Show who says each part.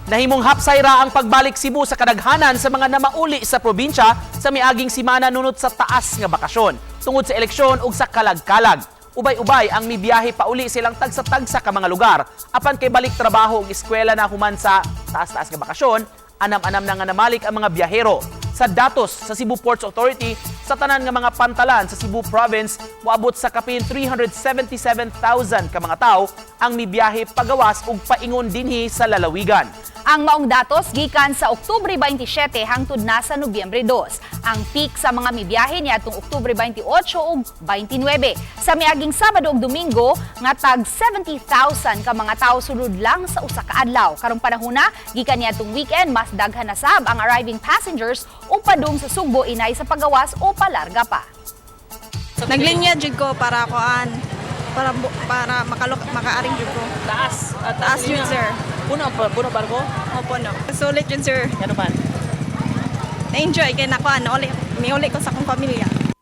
Speaker 1: Nahimong hapsay ra ang pagbalik Cebu sa kadaghanan sa mga namauli sa probinsya sa miaging simana nunot sa taas nga bakasyon tungod sa eleksyon ug sa kalag-kalag. Ubay-ubay ang mibiyahe pauli silang tagsa-tagsa ka mga lugar apan kay balik trabaho ug eskwela na human sa taas-taas nga bakasyon, anam-anam na nga namalik ang mga biyahero. Sa datos sa Cebu Ports Authority, sa tanan nga mga pantalan sa Cebu Province, moabot sa kapin 377,000 ka mga tao ang mibiyahe pagawas ug paingon dinhi sa lalawigan.
Speaker 2: Ang maong datos gikan sa Oktubre 27 hangtod na sa Nobyembre 2. Ang peak sa mga mibiyahe niadtong Oktubre 28 ug 29. Sa miaging Sabado ug Domingo nga tag 70,000 ka mga tao sulod lang sa usa ka adlaw. Karong panahona gikan niadtong weekend mas daghan na sab ang arriving passengers ug padung sa Sugbo inay sa pagawas o palarga pa.
Speaker 3: Naglinya jud ko para makaaring jud ko. Taas jud sir.
Speaker 1: Puno barko?
Speaker 3: Opo no. Sulit jud sir.
Speaker 1: Ano man?
Speaker 3: Na-enjoy kay nakuan uli ko sa akong pamilya.